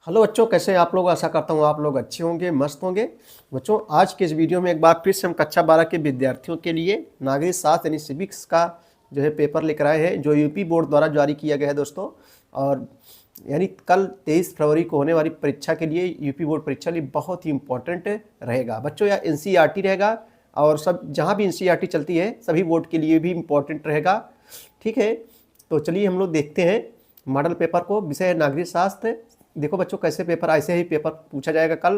Hello बच्चों, कैसे हैं आप लोग। आशा करता हूँ आप लोग अच्छे होंगे, मस्त होंगे। बच्चों, आज के इस वीडियो में एक बार फिर से हम कक्षा 12 के विद्यार्थियों के लिए नागरिक शास्त्र यानी सिविक्स का जो है पेपर लेकर आए हैं, जो यूपी बोर्ड द्वारा जारी किया गया है दोस्तों। और यानी कल 23 फरवरी को होने वाली परीक्षा के लिए, यूपी बोर्ड परीक्षा लिए बहुत ही इंपॉर्टेंट रहेगा बच्चों। यह एनसीईआरटी रहेगा और सब जहाँ भी एनसीईआरटी चलती है सभी बोर्ड के लिए भी इम्पोर्टेंट रहेगा। ठीक है, तो चलिए हम लोग देखते हैं मॉडल पेपर को। विषय है नागरिक शास्त्र। देखो बच्चों, कैसे पेपर, ऐसे ही पेपर पूछा जाएगा कल।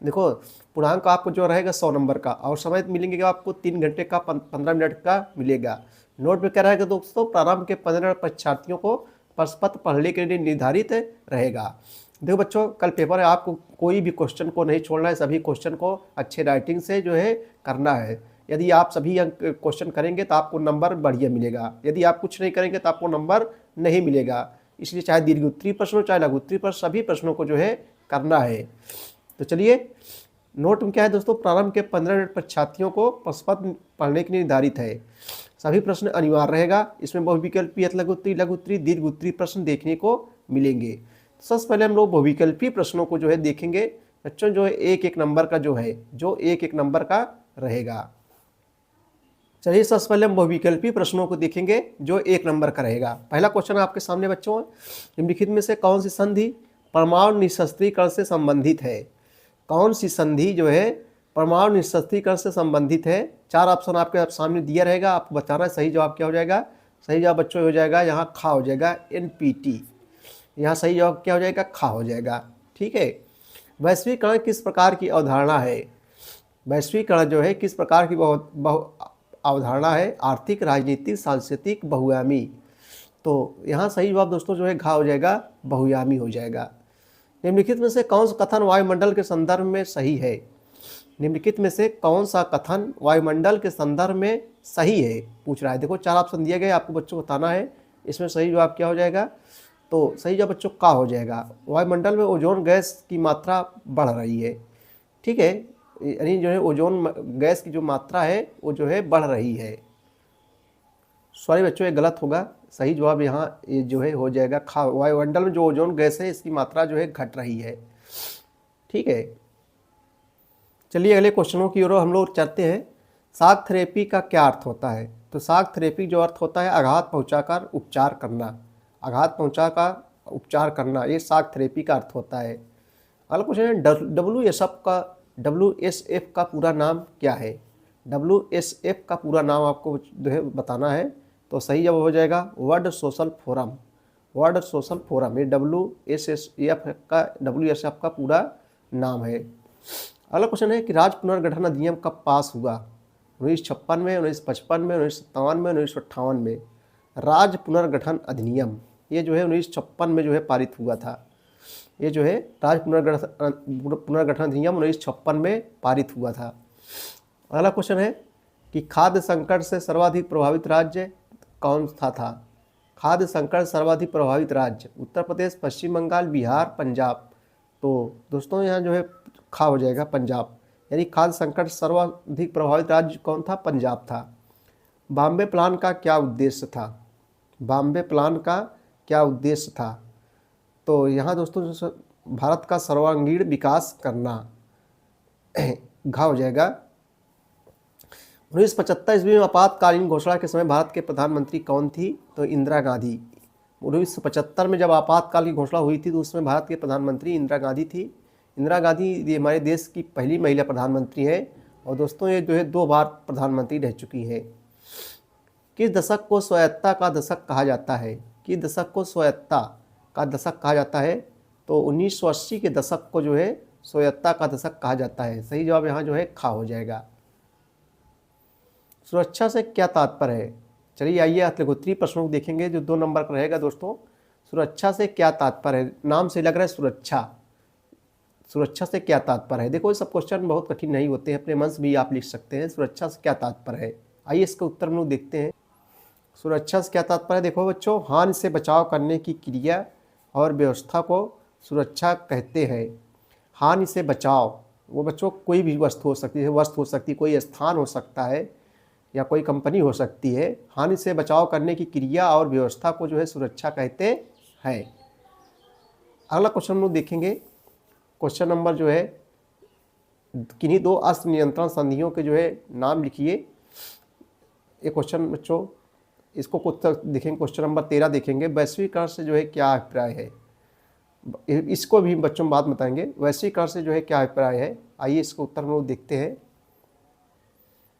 देखो, पूर्णांक आपको जो रहेगा 100 नंबर का, और समय मिलेंगे आपको 3 घंटे का 15 मिनट का मिलेगा। नोट में क्या रहेगा दोस्तों, प्रारंभ के 15 परीक्षार्थियों को प्रश्न पत्र पढ़ने के लिए निर्धारित रहेगा। देखो बच्चों, कल पेपर है, आपको कोई भी क्वेश्चन को नहीं छोड़ना है, सभी क्वेश्चन को अच्छे राइटिंग से जो है करना है। यदि आप सभी क्वेश्चन करेंगे तो आपको नंबर बढ़िया मिलेगा, यदि आप कुछ नहीं करेंगे तो आपको नंबर नहीं मिलेगा। इसलिए चाहे दीर्घ उत्तरीय प्रश्न हो चाहे लघु उत्तरीय प्रश्न, सभी प्रश्नों को जो है करना है। तो चलिए, नोट में क्या है दोस्तों, प्रारंभ के 15 मिनट परीक्षार्थियों को प्रश्न पत्र पढ़ने के लिए निर्धारित है। सभी प्रश्न अनिवार्य रहेगा। इसमें बहुविकल्पीय, लघु उत्तरीय, दीर्घ उत्तरीय प्रश्न देखने को मिलेंगे। सबसे पहले हम लोग बहुविकल्पीय प्रश्नों को जो है देखेंगे बच्चों, जो है एक एक नंबर का जो है, जो एक एक नंबर का रहेगा। चलिए, सबसे पहले हम बहुविकल्पीय प्रश्नों को देखेंगे जो 1 नंबर का रहेगा। पहला क्वेश्चन आपके सामने बच्चों, निम्नलिखित में से कौन सी संधि परमाणु निःशस्त्रीकरण से संबंधित है। कौन सी संधि जो है परमाणु निःशस्त्रीकरण से संबंधित है। 4 ऑप्शन आपके सामने दिया रहेगा, आपको बताना है सही जवाब क्या हो जाएगा। सही जवाब बच्चों हो जाएगा यहाँ खा हो जाएगा, NPT। यहाँ सही जवाब क्या हो जाएगा, खा हो जाएगा। ठीक है। वैश्वीकरण किस प्रकार की अवधारणा है। वैश्वीकरण जो है किस प्रकार की अवधारणा है। आर्थिक, राजनीतिक, सांस्कृतिक, बहुआयामी। तो यहाँ सही जवाब दोस्तों जो है घा हो जाएगा, बहुआयामी हो जाएगा। निम्नलिखित में से कौन सा कथन वायुमंडल के संदर्भ में सही है। निम्नलिखित में से कौन सा कथन वायुमंडल के संदर्भ में सही है पूछ रहा है। देखो 4 ऑप्शन दिए गए, आपको बच्चों को बताना है इसमें सही जवाब क्या हो जाएगा। तो सही जवाब बच्चों का हो जाएगा, वायुमंडल में ओजोन गैस की मात्रा बढ़ रही है। ठीक है, यानी जो है ओजोन गैस की जो मात्रा है वो जो है बढ़ रही है। सॉरी बच्चों, ये गलत होगा। सही जवाब यहाँ ये जो है हो जाएगा खा। वायुमंडल में जो ओजोन गैस है इसकी मात्रा जो है घट रही है। ठीक है, चलिए अगले क्वेश्चनों की ओर हम लोग चलते हैं। शॉक थेरेपी का क्या अर्थ होता है। तो शॉक थेरेपी जो अर्थ होता है आघात पहुँचाकर उपचार करना। आघात पहुँचाकर उपचार करना, ये शॉक थेरेपी का अर्थ होता है। अगला क्वेश्चन है WSF का पूरा नाम क्या है। WSF का पूरा नाम आपको जो है बताना है। तो सही जवाब हो जाएगा world social forum. World social forum, ये WSF का पूरा नाम है। अगला क्वेश्चन है कि राज्य पुनर्गठन अधिनियम कब पास हुआ। 1956 में, 1955 में, 1957 में, 1958 में। राज्य पुनर्गठन अधिनियम ये जो है 1956 में जो है पारित हुआ था। ये जो है राज्य पुनर्गठन अधिनियम 1956 में पारित हुआ था। अगला क्वेश्चन है कि खाद्य संकट से सर्वाधिक प्रभावित राज्य कौन सा था। खाद्य संकट सर्वाधिक प्रभावित राज्य उत्तर प्रदेश, पश्चिम बंगाल, बिहार, पंजाब। तो दोस्तों यहाँ जो है खा हो जाएगा पंजाब, यानी खाद्य संकट सर्वाधिक प्रभावित राज्य कौन था, पंजाब था। बॉम्बे प्लान का क्या उद्देश्य था। बॉम्बे प्लान का क्या उद्देश्य था। तो यहाँ दोस्तों भारत का सर्वांगीण विकास करना, घा हो जाएगा। 1975 ईस्वी में आपातकालीन घोषणा के समय भारत के प्रधानमंत्री कौन थी। तो इंदिरा गांधी। 1975 में जब आपातकाल की घोषणा हुई थी तो उसमें भारत के प्रधानमंत्री इंदिरा गांधी थी। इंदिरा गांधी ये हमारे देश की पहली महिला प्रधानमंत्री है, और दोस्तों ये जो है 2 बार प्रधानमंत्री रह चुकी है। किस दशक को स्वायत्तता का दशक कहा जाता है। किस दशक को स्वायत्तता का दशक कहा जाता है। तो 1980 के दशक को जो है स्वायत्तता का दशक कहा जाता है। सही जवाब यहाँ जो है खा हो जाएगा। सुरक्षा से क्या तात्पर्य है। चलिए आइए लघु उत्तरीय प्रश्नों को देखेंगे जो 2 नंबर का रहेगा दोस्तों। सुरक्षा से क्या तात्पर्य है, नाम से लग रहा है सुरक्षा। सुरक्षा से क्या तात्पर्य है। देखो ये सब क्वेश्चन बहुत कठिन नहीं होते हैं, अपने मन से भी आप लिख सकते हैं। सुरक्षा से क्या तात्पर्य है, आइए इसका उत्तर हम लोग देखते हैं। सुरक्षा से क्या तात्पर्य है। देखो बच्चों, हानि से बचाव करने की क्रिया और व्यवस्था को सुरक्षा कहते हैं। हानि से बचाव, वो बच्चों कोई भी वस्तु हो सकती है, कोई स्थान हो सकता है या कोई कंपनी हो सकती है। हानि से बचाव करने की क्रिया और व्यवस्था को जो है सुरक्षा कहते हैं। अगला क्वेश्चन हम लोग देखेंगे, क्वेश्चन नंबर जो है, किन्हीं दो अस्त्र नियंत्रण संधियों के जो है नाम लिखिए। ये क्वेश्चन बच्चों, इसको कुछ देखेंगे, क्वेश्चन नंबर 13 देखेंगे, वैश्वीकरण से जो है क्या अभिप्राय है। इसको भी बच्चों बात बताएंगे, वैश्वीकरण से जो है क्या अभिप्राय है। आइए इसको उत्तर हम लोग देखते हैं,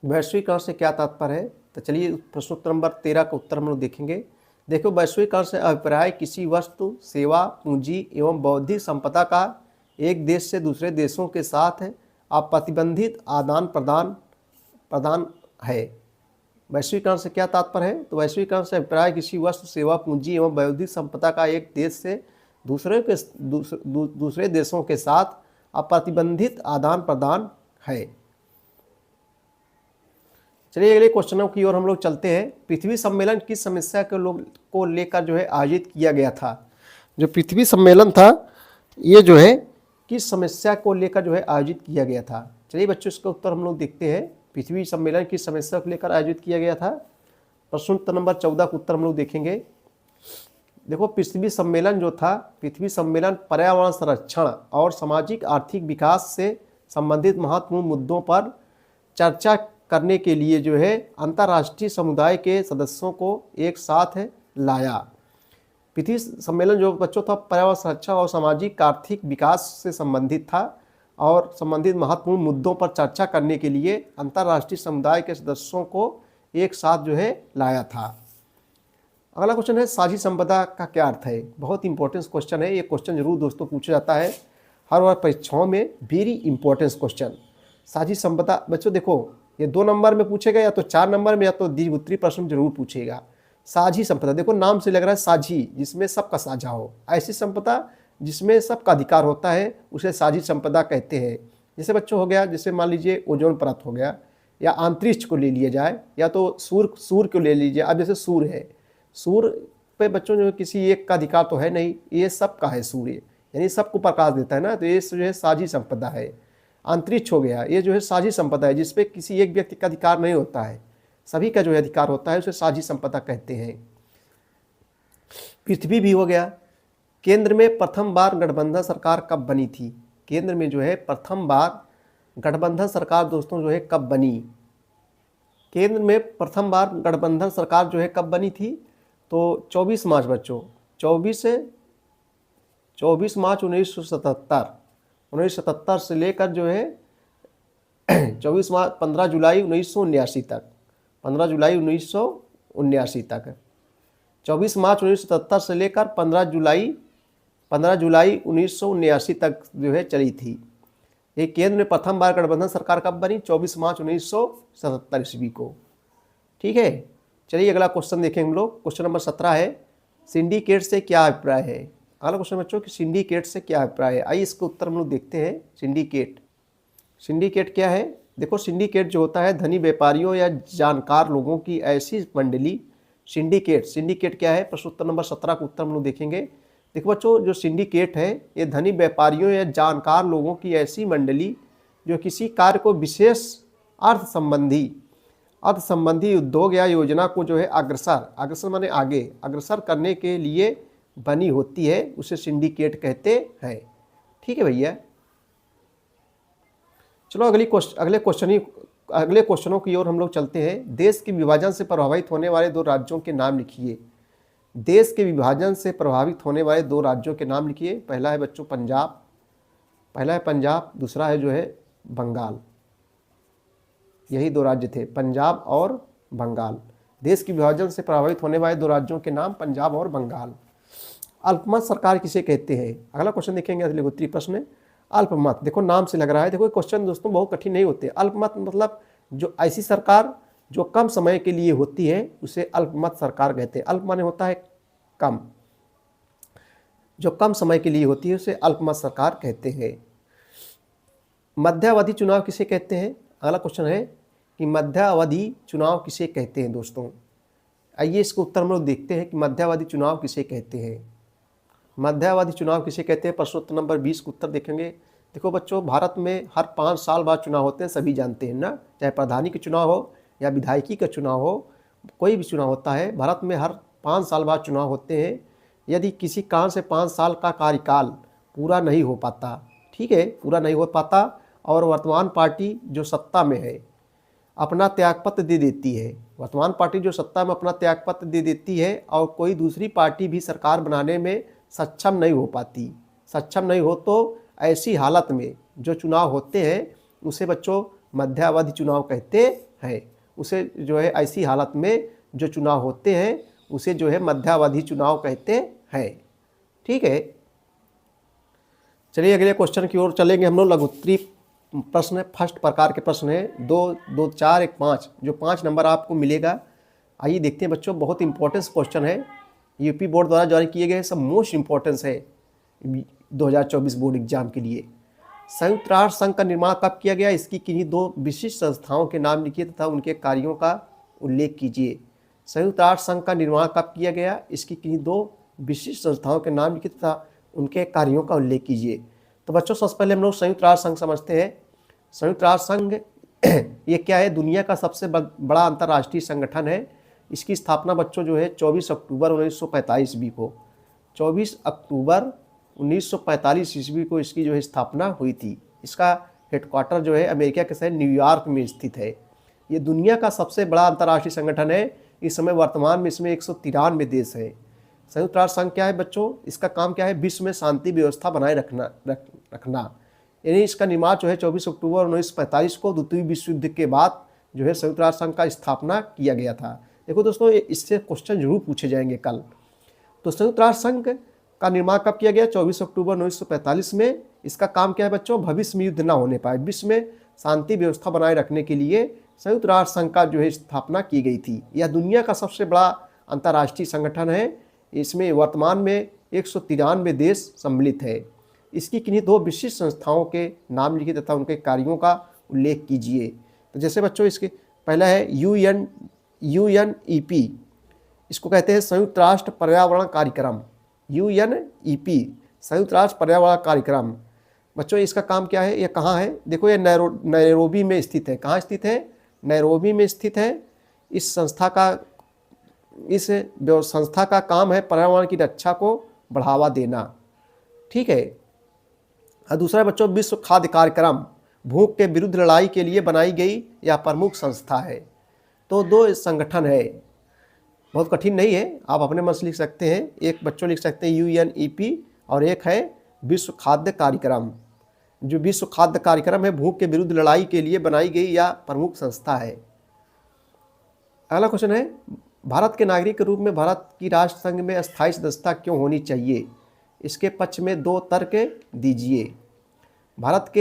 वैश्वीकरण से क्या तात्पर्य है। तो चलिए प्रश्नोत्तर नंबर 13 का उत्तर हम लोग देखेंगे। देखो, वैश्वीकरण से अभिप्राय किसी वस्तु, सेवा, पूंजी एवं बौद्धिक संपदा का एक देश से दूसरे देशों के साथ अप्रतिबंधित आदान प्रदान है। वैश्वीकरण से क्या तात्पर्य है, तो वैश्वीकरण से अभिप्राय किसी वस्तु, सेवा, पूंजी एवं बौद्धिक संपदा का एक देश से दूसरे देशों के साथ अप्रतिबंधित आदान प्रदान है। चलिए अगले क्वेश्चनों की ओर हम लोग चलते हैं। पृथ्वी सम्मेलन किस समस्या को लेकर जो है आयोजित किया गया था। जो पृथ्वी सम्मेलन था ये जो है किस समस्या को लेकर जो है आयोजित किया गया था। चलिए बच्चों इसका उत्तर हम लोग देखते हैं, पृथ्वी सम्मेलन किस समस्या को लेकर आयोजित किया गया था। प्रश्नोत्तर नंबर 14 का उत्तर हम लोग देखेंगे। देखो, पृथ्वी सम्मेलन जो था, पृथ्वी सम्मेलन पर्यावरण संरक्षण और सामाजिक आर्थिक विकास से संबंधित महत्वपूर्ण मुद्दों पर चर्चा करने के लिए जो है अंतर्राष्ट्रीय समुदाय के सदस्यों को एक साथ लाया। पृथ्वी सम्मेलन जो बच्चों था पर्यावरण संरक्षण और सामाजिक आर्थिक विकास से संबंधित था और संबंधित महत्वपूर्ण मुद्दों पर चर्चा करने के लिए अंतर्राष्ट्रीय समुदाय के सदस्यों को एक साथ जो है लाया था। अगला क्वेश्चन है, साझी संपदा का क्या अर्थ है। बहुत इंपॉर्टेंट क्वेश्चन है, ये क्वेश्चन जरूर दोस्तों पूछा जाता है हर बार परीक्षाओं में, वेरी इंपॉर्टेंट क्वेश्चन। साझी संपदा बच्चों देखो, ये 2 नंबर में पूछेगा या तो 4 नंबर में या तो द्विगुत्री प्रश्न जरूर पूछेगा। साझी संपदा, देखो नाम से लग रहा है साझी, जिसमें सबका साझा हो। ऐसी संपदा जिसमें सबका अधिकार होता है उसे साझी संपदा कहते हैं। जैसे बच्चों हो गया, जैसे मान लीजिए ओजोन परत हो गया, या अंतरिक्ष को ले लिया जाए, या तो सूर्य को ले लीजिए। अब जैसे सूर्य है, सूर्य पे बच्चों जो किसी एक का अधिकार तो है नहीं, ये सबका है सूर्य, यानी सबको प्रकाश देता है ना, तो ये जो है साझी संपदा है। अंतरिक्ष हो गया, ये जो है साझी संपदा है, जिसपे किसी एक व्यक्ति का अधिकार नहीं होता है, सभी का जो है अधिकार होता है, उसे साझी संपदा कहते हैं। पृथ्वी भी हो गया, केंद्र में प्रथम बार गठबंधन सरकार कब बनी थी। केंद्र में जो है प्रथम बार गठबंधन सरकार दोस्तों जो है कब बनी। केंद्र में प्रथम बार गठबंधन सरकार जो है कब बनी थी, तो 24 मार्च बच्चों, 24 मार्च 1977 से लेकर जो है 15 जुलाई 1979 तक, 15 जुलाई 1979 तक, 24 मार्च 1977 से लेकर 15 जुलाई 1979 तक जो है चली थी। ये केंद्र में प्रथम बार गठबंधन सरकार कब बनी, 24 मार्च 1977 ईस्वी को। ठीक है, चलिए अगला क्वेश्चन देखेंगे हम लोग। क्वेश्चन नंबर 17 है, सिंडिकेट से क्या अभिप्राय है। अगला क्वेश्चन बच्चों कि सिंडिकेट से क्या अभिप्राय है। आइए इसका उत्तर हम लोग देखते हैं। सिंडिकेट क्या है। देखो, सिंडिकेट जो होता है धनी व्यापारियों या जानकार लोगों की ऐसी मंडली। सिंडिकेट क्या है, प्रश्नोत्तर नंबर 17 का उत्तर हम लोग देखेंगे। देखो बच्चों, जो सिंडिकेट है ये धनी व्यापारियों या जानकार लोगों की ऐसी मंडली जो किसी कार्य को विशेष अर्थ संबंधी उद्योग या योजना को जो है अग्रसर माने आगे अग्रसर करने के लिए बनी होती है, उसे सिंडिकेट कहते हैं। ठीक है भैया, चलो अगले क्वेश्चनों की ओर हम लोग चलते हैं। देश के विभाजन से प्रभावित होने वाले 2 राज्यों के नाम लिखिए। देश के विभाजन से प्रभावित होने वाले 2 राज्यों के नाम लिखिए। पहला है बच्चों पंजाब, दूसरा है जो है बंगाल। यही 2 राज्य थे, पंजाब और बंगाल। देश के विभाजन से प्रभावित होने वाले 2 राज्यों के नाम पंजाब और बंगाल। अल्पमत सरकार किसे कहते हैं। अगला क्वेश्चन देखेंगे, उत्तरी प्रश्न। अल्पमत, देखो नाम से लग रहा है, देखो क्वेश्चन दोस्तों बहुत कठिन नहीं होते। अल्पमत मतलब जो ऐसी सरकार जो कम समय के लिए होती है उसे अल्पमत सरकार कहते हैं। अल्प माने होता है कम, जो कम समय के लिए होती है उसे अल्पमत सरकार कहते हैं। मध्यावधि चुनाव किसे कहते हैं। अगला क्वेश्चन है कि मध्यावधि चुनाव किसे कहते हैं दोस्तों। आइए इसको उत्तर हम लोग देखते हैं कि मध्यावधि चुनाव किसे कहते हैं। मध्यावधि चुनाव किसे कहते हैं, प्रश्नोत्तर नंबर 20 का उत्तर देखेंगे। देखो बच्चों, भारत में हर 5 साल बाद चुनाव होते हैं, सभी जानते हैं ना, चाहे प्रधानी के चुनाव हो या विधायकी का चुनाव हो, कोई भी चुनाव होता है, भारत में हर 5 साल बाद चुनाव होते हैं। यदि किसी कारण से 5 साल का कार्यकाल पूरा नहीं हो पाता, ठीक है, पूरा नहीं हो पाता और वर्तमान पार्टी जो सत्ता में है अपना त्यागपत्र दे देती है, वर्तमान पार्टी जो सत्ता में अपना त्यागपत्र दे देती है और कोई दूसरी पार्टी भी सरकार बनाने में सक्षम नहीं हो पाती, सक्षम नहीं हो, तो ऐसी हालत में जो चुनाव होते हैं उसे बच्चों मध्यावधि चुनाव कहते हैं। उसे जो है ऐसी हालत में जो चुनाव होते हैं उसे जो है मध्यावधि चुनाव कहते हैं। ठीक है, चलिए अगले क्वेश्चन की ओर चलेंगे हम लोग। लघुत्तरीय प्रश्न फर्स्ट प्रकार के प्रश्न है, 2, 2, 4, 1, 5, जो 5 नंबर आपको मिलेगा। आइए देखते हैं बच्चों, बहुत इंपॉर्टेंस क्वेश्चन है, यूपी बोर्ड द्वारा जारी किए गए सब मोस्ट इंपॉर्टेंस है 2024 बोर्ड एग्जाम के लिए। संयुक्त राष्ट्र संघ का निर्माण कब किया गया, इसकी किन्हीं 2 विशिष्ट संस्थाओं के नाम लिखिए तथा उनके कार्यों का उल्लेख कीजिए। संयुक्त राष्ट्र संघ का निर्माण कब किया गया, इसकी किन्हीं 2 विशिष्ट संस्थाओं के नाम लिखिए तथा उनके कार्यों का उल्लेख कीजिए। तो बच्चों सबसे पहले हम लोग संयुक्त राष्ट्र संघ समझते हैं। संयुक्त राष्ट्र संघ ये क्या है, दुनिया का सबसे बड़ा अंतर्राष्ट्रीय संगठन है। इसकी स्थापना बच्चों जो है 24 अक्टूबर 1945 ईस्वी को, 24 अक्टूबर 1945 ईस्वी को इसकी जो है स्थापना हुई थी। इसका हेडक्वार्टर जो है अमेरिका के शहर न्यूयॉर्क में स्थित है। ये दुनिया का सबसे बड़ा अंतर्राष्ट्रीय संगठन है। इस समय वर्तमान में इसमें 193 देश है। संयुक्त राष्ट्र संघ क्या है बच्चों, इसका काम क्या है, विश्व में शांति व्यवस्था बनाए रखना। यानी इसका निर्माण जो है 24 अक्टूबर 1945 को द्वितीय विश्व युद्ध के बाद जो है संयुक्त राष्ट्र संघ का स्थापना किया गया था। देखो दोस्तों, इससे क्वेश्चन जरूर पूछे जाएंगे कल। तो संयुक्त राष्ट्र संघ का निर्माण कब किया गया, 24 अक्टूबर 1945 में। इसका काम क्या है बच्चों, भविष्य में युद्ध ना होने पाए, विश्व में शांति व्यवस्था बनाए रखने के लिए संयुक्त राष्ट्र संघ का जो है स्थापना की गई थी। यह दुनिया का सबसे बड़ा अंतर्राष्ट्रीय संगठन है। इसमें वर्तमान में 193 देश सम्मिलित है। इसकी किन्हीं 2 विशिष्ट संस्थाओं के नाम लिखिए तथा उनके कार्यों का उल्लेख कीजिए। तो जैसे बच्चों इसके पहला है UNEP, इसको कहते हैं संयुक्त राष्ट्र पर्यावरण कार्यक्रम। UNEP संयुक्त राष्ट्र पर्यावरण कार्यक्रम। बच्चों इसका काम क्या है, यह कहाँ है, देखो ये नैरोबी में स्थित है। कहाँ स्थित है, नैरोबी में स्थित है। इस संस्था का काम है पर्यावरण की रक्षा को बढ़ावा देना। ठीक है। और दूसरा बच्चों विश्व खाद्य कार्यक्रम, भूख के विरुद्ध लड़ाई के लिए बनाई गई यह प्रमुख संस्था है। तो 2 संगठन है, बहुत कठिन नहीं है, आप अपने मन से लिख सकते हैं। एक बच्चों लिख सकते हैं UNEP और एक है विश्व खाद्य कार्यक्रम। जो विश्व खाद्य कार्यक्रम है भूख के विरुद्ध लड़ाई के लिए बनाई गई या प्रमुख संस्था है। अगला क्वेश्चन है, भारत के नागरिक के रूप में भारत की राष्ट्र संघ में अस्थायी सदस्यता क्यों होनी चाहिए, इसके पक्ष में 2 तर्क दीजिए। भारत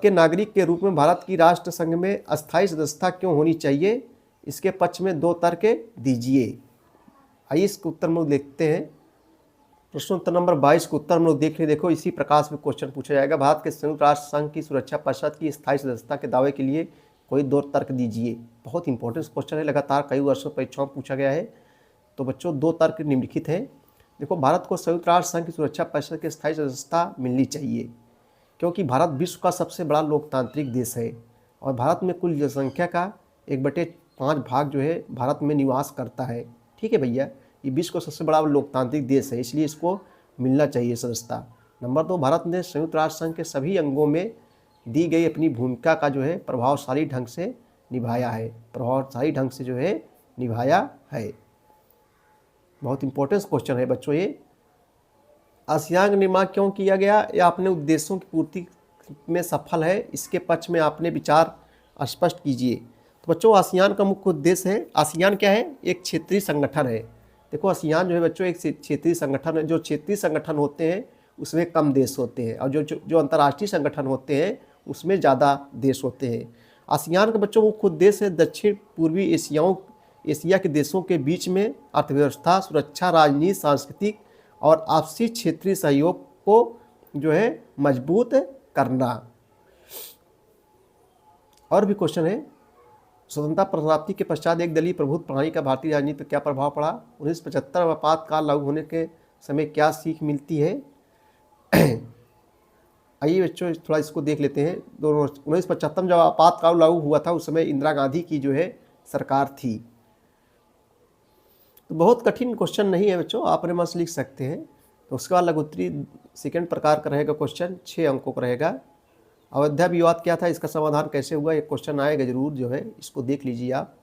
के नागरिक के रूप में भारत की राष्ट्र संघ में अस्थायी सदस्यता क्यों होनी चाहिए, इसके पक्ष में 2 तर्क दीजिए। आइए इसके उत्तर में देखते हैं। प्रश्नोत्तर नंबर 22 के उत्तर में देख लें। देखो इसी प्रकार से क्वेश्चन पूछा जाएगा, भारत के संयुक्त राष्ट्र संघ की सुरक्षा परिषद की स्थायी सदस्यता के दावे के लिए कोई 2 तर्क दीजिए। बहुत इंपॉर्टेंट क्वेश्चन है, लगातार कई वर्षों परीक्षाओं में पूछा गया है। तो बच्चों 2 तर्क निम्नलिखित हैं। देखो, भारत को संयुक्त राष्ट्र संघ की सुरक्षा परिषद की स्थायी सदस्यता मिलनी चाहिए क्योंकि भारत विश्व का सबसे बड़ा लोकतांत्रिक देश है और भारत में कुल जनसंख्या का 1/5 भाग जो है भारत में निवास करता है। ठीक है भैया, ये विश्व का सबसे बड़ा लोकतांत्रिक देश है, इसलिए इसको मिलना चाहिए सदस्यता। नंबर 2, भारत ने संयुक्त राष्ट्र संघ के सभी अंगों में दी गई अपनी भूमिका का जो है प्रभावशाली ढंग से निभाया है, निभाया है। बहुत इंपॉर्टेंट क्वेश्चन है बच्चों ये। आसियान का निर्माण क्यों किया गया, या अपने उद्देश्यों की पूर्ति में सफल है, इसके पक्ष में आपने विचार स्पष्ट कीजिए। तो बच्चों आसियान का मुख्य उद्देश्य है, आसियान क्या है, एक क्षेत्रीय संगठन है। देखो आसियान जो है बच्चों एक क्षेत्रीय संगठन है। जो क्षेत्रीय संगठन होते हैं उसमें कम देश होते हैं और जो अंतर्राष्ट्रीय संगठन होते हैं उसमें ज़्यादा देश होते हैं। आसियान का बच्चों मुख्य उद्देश्य है दक्षिण पूर्वी एशिया के देशों के बीच में अर्थव्यवस्था, सुरक्षा, राजनीति, सांस्कृतिक और आपसी क्षेत्रीय सहयोग को जो है मजबूत करना। और भी क्वेश्चन है, स्वतंत्रता प्राप्ति के पश्चात एक दलीय प्रभुत्व प्रणाली का भारतीय राजनीति पर क्या प्रभाव पड़ा, 1975 आपातकाल लागू होने के समय क्या सीख मिलती है। आइए बच्चों थोड़ा इसको देख लेते हैं। 1975 में जब आपातकाल लागू हुआ था उस समय इंदिरा गांधी की जो है सरकार थी। तो बहुत कठिन क्वेश्चन नहीं है बच्चों, आप अपने मन से लिख सकते हैं। तो उसके बाद लघु उत्तरी सेकंड प्रकार का रहेगा क्वेश्चन, 6 अंकों का रहेगा। अयोध्या विवाद क्या था, इसका समाधान कैसे हुआ, एक क्वेश्चन आएगा जरूर, जो है इसको देख लीजिए आप।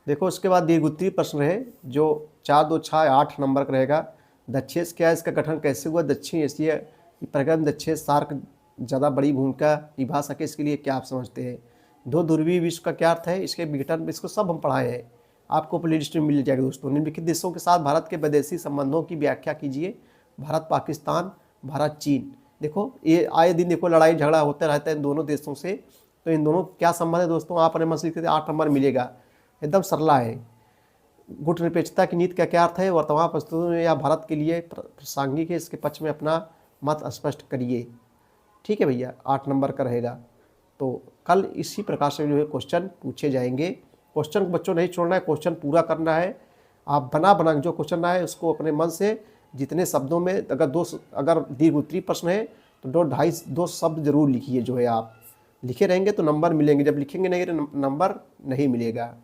देखो उसके बाद दीर्घोत्तरीय प्रश्न है जो 4 2 6 8 नंबर का रहेगा। दक्षेश क्या है, इसका गठन कैसे हुआ, दक्षिण एशिया प्रगम दक्षेश सार्क ज़्यादा बड़ी भूमिका निभा सके, इसके लिए क्या आप समझते हैं। दो ध्रुवीय विश्व का क्या अर्थ है, इसके विघटन, इसको सब हम पढ़ाए हैं, आपको प्ले लिस्ट में मिल जाएगा दोस्तों। निम्नलिखित देशों के साथ भारत के वैदेशिक संबंधों की व्याख्या कीजिए। भारत पाकिस्तान, भारत चीन। देखो ये आए दिन देखो लड़ाई झगड़ा होता रहता है इन दोनों देशों से, तो इन दोनों क्या संबंध है दोस्तों, आप अपने मन से 8 नंबर मिलेगा, एकदम सरला है। गुट निरपेक्षता की नीति का क्या अर्थ है, वर्तमान परिस्थितियों में या भारत के लिए प्रासंगिक है, इसके पक्ष में अपना मत स्पष्ट करिए। ठीक है भैया, 8 नंबर का रहेगा। तो कल इसी प्रकार से जो है क्वेश्चन पूछे जाएंगे। क्वेश्चन को बच्चों नहीं छोड़ना है, क्वेश्चन पूरा करना है। आप बना जो क्वेश्चन आए उसको अपने मन से जितने शब्दों में, अगर दीर्घ उत्तरीय प्रश्न है तो 2 शब्द जरूर लिखिए। जो है आप लिखे रहेंगे तो नंबर मिलेंगे, जब लिखेंगे नहीं तो नंबर नहीं मिलेगा।